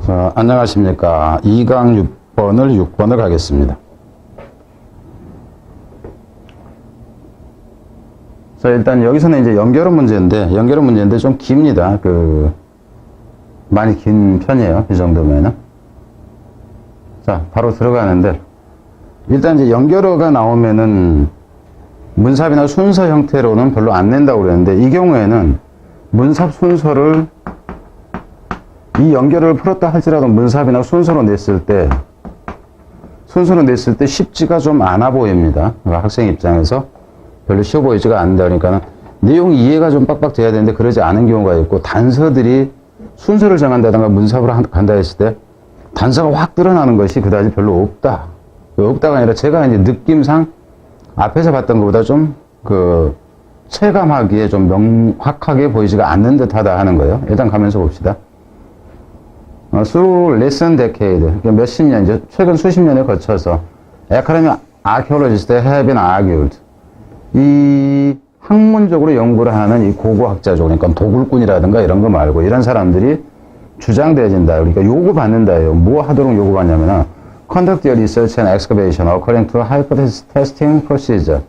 자, 안녕하십니까. 2강 6번을 가겠습니다. 자, 일단 여기서는 이제 연결어 문제인데 좀 깁니다. 많이 긴 편이에요. 이 정도면은. 자, 바로 들어가는데, 일단 이제 연결어가 나오면은 문삽이나 순서 형태로는 별로 안 낸다고 그랬는데, 이 경우에는 문삽 순서를 이 연결을 풀었다 할지라도 문삽이나 순서로 냈을 때 쉽지가 좀 않아 보입니다. 그러니까 학생 입장에서 별로 쉬워 보이지가 않는다. 그러니까 내용 이해가 좀 빡빡 돼야 되는데 그러지 않은 경우가 있고, 단서들이 순서를 정한다든가 문삽으로 간다 했을 때 단서가 확 드러나는 것이 그다지 별로 없다. 없다가 아니라 제가 이제 느낌상 앞에서 봤던 것보다 좀 체감하기에 좀 명확하게 보이지가 않는 듯하다 하는 거예요. 일단 가면서 봅시다. through recent decade, 몇십 년, 이제 최근 수십 년에 거쳐서 academic archaeologists have been argued. 이 학문적으로 연구를 하는 이 고고학자죠. 그러니까 도굴꾼이라든가 이런 거 말고 이런 사람들이 주장되어진다. 그러니까 요구받는다예요. 뭐 하도록 요구받냐면은 conduct your research and excavation according to hypothesis testing procedure.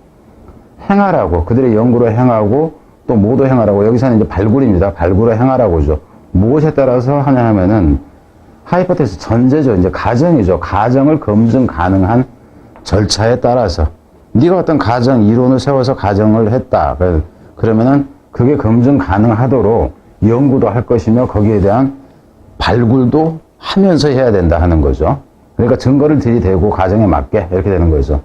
행하라고, 그들의 연구를 행하고 또 뭐도 행하라고. 여기서는 이제 발굴입니다. 발굴을 행하라고죠. 무엇에 따라서 하냐 하면은 하이포테시스, 전제죠. 이제 가정이죠. 가정을 검증 가능한 절차에 따라서 네가 어떤 가정, 이론을 세워서 가정을 했다. 그러면은 그게 검증 가능하도록 연구도 할 것이며 거기에 대한 발굴도 하면서 해야 된다 하는 거죠. 그러니까 증거를 들이대고 가정에 맞게 이렇게 되는 거죠.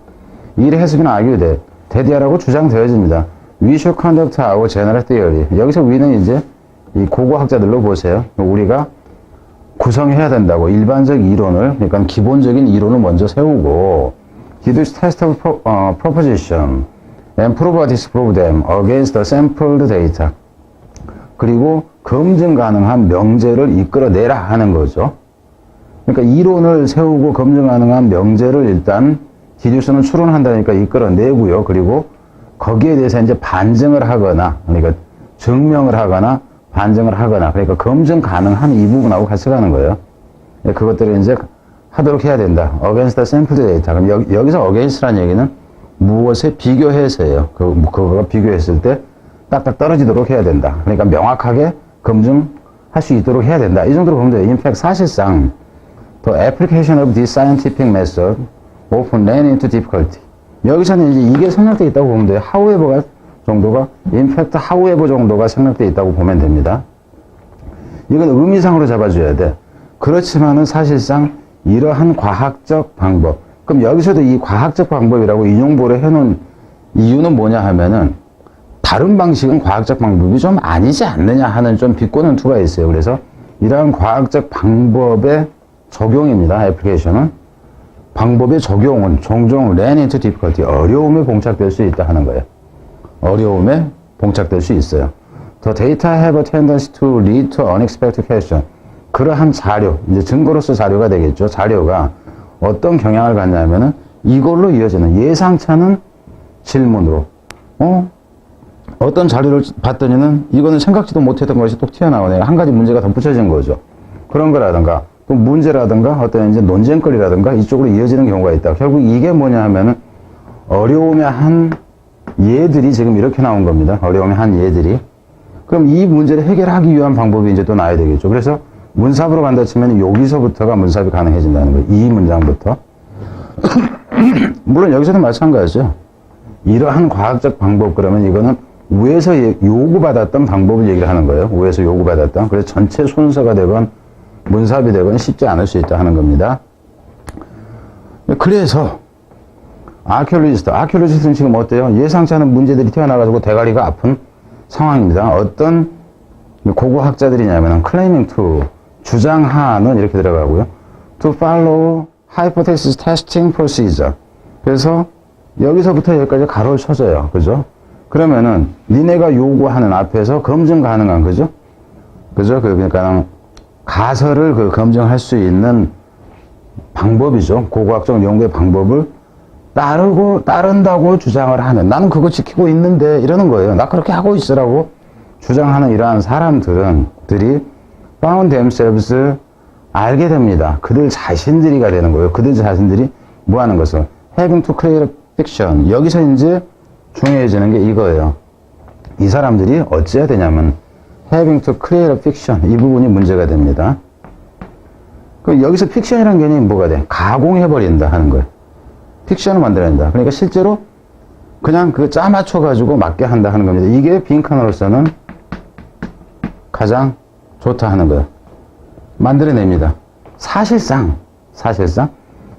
이 해석은 argued, 대디하라고 주장되어집니다. We should conduct our general theory. 여기서 we는 이제 이 고고학자들로 보세요. 우리가 구성해야 된다고 일반적 이론을, 그러니까 기본적인 이론을 먼저 세우고 deduce test of proposition and prove or disprove them against the sampled data. 그리고 검증 가능한 명제를 이끌어내라 하는 거죠. 그러니까 이론을 세우고 검증 가능한 명제를 일단 deduce는 추론한다니까 이끌어내고요. 그리고 거기에 대해서 이제 반증을 하거나, 그러니까 증명을 하거나 반증을 하거나, 그러니까 검증 가능한 이 부분하고 같이 가는 거예요. 그것들을 이제 하도록 해야 된다. against the sampled data. 그럼 여기서 against라는 얘기는 무엇에 비교해서예요. 그거가 비교했을 때 딱딱 떨어지도록 해야 된다. 그러니까 명확하게 검증할 수 있도록 해야 된다. 이 정도로 보면 돼요. In fact, 사실상 the application of this scientific method often ran into difficulty. 여기서는 이제 이게 생략되어 있다고 보면 돼요. however가 정도가, in fact, however 정도가 생략되어 있다고 보면 됩니다. 이건 의미상으로 잡아줘야 돼. 그렇지만은 사실상 이러한 과학적 방법. 그럼 여기서도 이 과학적 방법이라고 인용보를 해놓은 이유는 뭐냐 하면은 다른 방식은 과학적 방법이 좀 아니지 않느냐 하는 좀 비꼬는 투가 있어요. 그래서 이러한 과학적 방법의 적용입니다. 애플리케이션은. 방법의 적용은 종종 ran into difficulty, 어려움에 봉착될 수 있다 하는 거예요. 어려움에 봉착될 수 있어요. The data have a tendency to lead to unexpected question. 그러한 자료, 이제 증거로서 자료가 되겠죠. 자료가 어떤 경향을 갖냐면은 이걸로 이어지는 예상치 않은 질문으로, 어떤 자료를 봤더니는 이거는 생각지도 못했던 것이 또 튀어나오네요. 한 가지 문제가 덧붙여진 거죠. 그런 거라든가, 또 문제라든가 어떤 이제 논쟁거리라든가 이쪽으로 이어지는 경우가 있다. 결국 이게 뭐냐 하면은 어려움의 한 예들이 지금 이렇게 나온 겁니다. 어려움의 한 예들이. 그럼 이 문제를 해결하기 위한 방법이 이제 또 나와야 되겠죠. 그래서 문삽으로 간다 치면 여기서부터가 문삽이 가능해진다는 거예요. 이 문장부터. 물론 여기서도 마찬가지죠. 이러한 과학적 방법, 그러면 이거는 위에서 요구받았던 방법을 얘기를 하는 거예요. 위에서 요구받았던. 그래서 전체 순서가 되건 문삽이 되건 쉽지 않을 수 있다 하는 겁니다. 그래서 아키올로지스트는 지금 어때요? 예상치 않은 문제들이 튀어나와가지고 대가리가 아픈 상황입니다. 어떤 고고학자들이냐면 claiming to, 주장하는 이렇게 들어가고요. to follow hypothesis testing procedure. 그래서 여기서부터 여기까지 가로를 쳐줘요. 그죠? 그러면은 니네가 요구하는 앞에서 검증 가능한, 그죠? 그러니까 가설을 검증할 수 있는 방법이죠. 고고학적 연구의 방법을 따른다고 주장을 하는, 나는 그거 지키고 있는데 이러는 거예요. 나 그렇게 하고 있으라고 주장하는 이러한 사람들이 found themselves 알게 됩니다. 그들 자신들이가 되는 거예요. 그들 자신들이 뭐 하는 것을. having to create a fiction. 여기서 이제 중요해지는 게 이거예요. 이 사람들이 어찌해야 되냐면 having to create a fiction. 이 부분이 문제가 됩니다. 그럼 여기서 픽션이라는 개념이 뭐가 돼? 가공해버린다 하는 거예요. 픽션을 만들어낸다. 그러니까 실제로 그냥 그 짜 맞춰가지고 맞게 한다 하는 겁니다. 이게 빈칸으로서는 가장 좋다 하는 거예요. 만들어냅니다. 사실상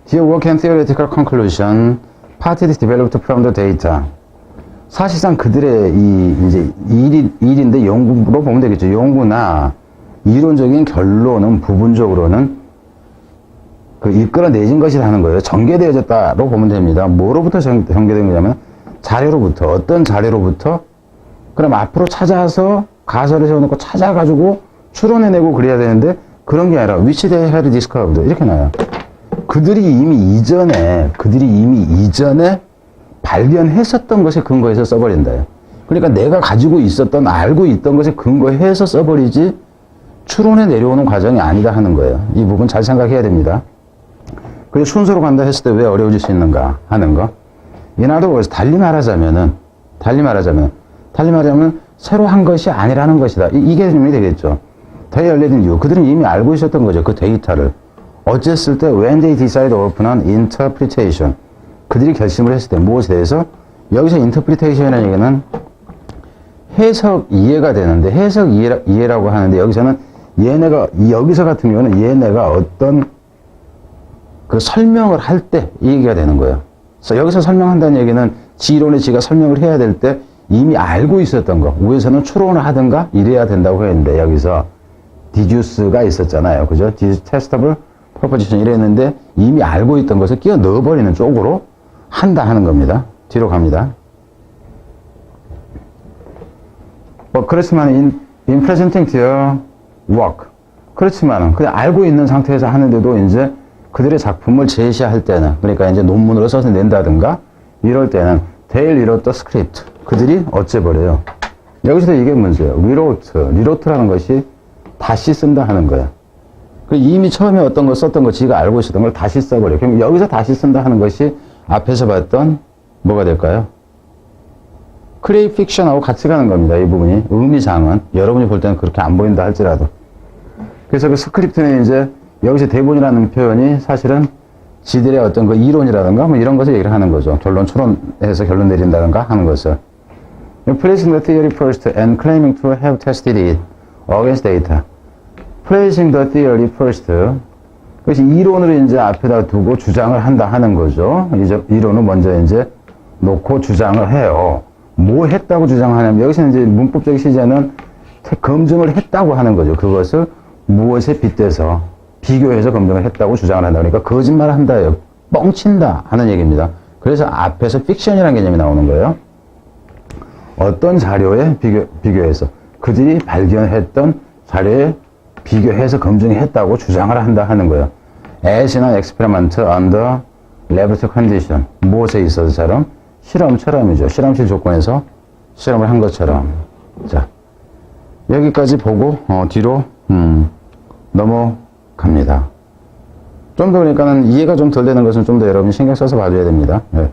Their work and theoretical conclusion partly developed from the data. 사실상 그들의 이제 일인데 연구로 보면 되겠죠. 연구나 이론적인 결론은 부분적으로는 그 이끌어내진 것이라는 거예요. 전개되어졌다로 보면 됩니다. 뭐로부터 전개된 거냐면 자료로부터, 어떤 자료로부터, 그럼 앞으로 찾아서 가설을 세워놓고 찾아가지고 추론해내고 그래야 되는데 그런 게 아니라 which they had discovered 이렇게 나와요. 그들이 이미 이전에 발견했었던 것에 근거해서 써버린다. 그러니까 내가 가지고 있었던, 알고 있던 것에 근거해서 써버리지 추론해 내려오는 과정이 아니다 하는 거예요. 이 부분 잘 생각해야 됩니다. 그리고 순서로 간다 했을 때 왜 어려워질 수 있는가 하는 거. In other words, 달리 말하자면 새로 한 것이 아니라는 것이다. 이게 개념이 되겠죠. They already knew. 그들은 이미 알고 있었던 거죠. 그 데이터를. 어쨌을 때 when they decide upon an interpretation. 그들이 결심을 했을 때 무엇에 대해서? 여기서 interpretation이라는 얘기는 해석 이해가 되는데 해석 이해라고 하는데 여기서는 여기서 같은 경우는 얘네가 어떤 그 설명을 할 때 이 얘기가 되는 거예요. 그래서 여기서 설명한다는 얘기는 지론에 지가 설명을 해야 될 때 이미 알고 있었던 거. 위에서는 추론을 하든가 이래야 된다고 했는데 여기서 deduce가 있었잖아요. 그죠? testable proposition 이랬는데 이미 알고 있던 것을 끼워 넣어버리는 쪽으로 한다 하는 겁니다. 뒤로 갑니다. 그렇지만 in presenting their work. 그렇지만은 그냥 알고 있는 상태에서 하는데도 이제 그들의 작품을 제시할 때는, 그러니까 이제 논문으로 써서 낸다든가 이럴 때는 they'll rewrite the script. 그들이 어째버려요. 여기서도 이게 문제예요. rewrote라는 것이 다시 쓴다 하는 거예요. 이미 처음에 어떤 거 썼던 거 지가 알고 있었던 걸 다시 써버려요. 그럼 여기서 다시 쓴다 하는 것이 앞에서 봤던 뭐가 될까요? create fiction하고 같이 가는 겁니다. 이 부분이. 의미상은 여러분이 볼 때는 그렇게 안 보인다 할지라도. 그래서 그 스크립트는 이제 여기서 대본이라는 표현이 사실은 지들의 어떤 그 이론이라든가 뭐 이런 것을 얘기를 하는 거죠. 결론 추론해서 결론 내린다든가 하는 것을. Placing the theory first and claiming to have tested it against data. Placing the theory first. 그것이 이론을 이제 앞에다 두고 주장을 한다 하는 거죠. 이론을 먼저 이제 놓고 주장을 해요. 뭐 했다고 주장하냐면 여기서 이제 문법적 시제는 검증을 했다고 하는 거죠. 그것을 무엇에 빗대서 비교해서 검증을 했다고 주장을 한다. 그러니까 거짓말을 한다예요. 뻥친다 하는 얘기입니다. 그래서 앞에서 픽션이라는 개념이 나오는 거예요. 어떤 자료에 비교해서 그들이 발견했던 자료에 비교해서 검증했다고 주장을 한다 하는 거예요. As in an experiment under laboratory condition. 무엇에 있어서처럼? 실험처럼이죠. 실험실 조건에서 실험을 한 것처럼. 자, 여기까지 보고 뒤로 넘어갑니다. 좀 더 그러니까는 이해가 좀 덜 되는 것은 좀 더 여러분이 신경 써서 봐줘야 됩니다. 네.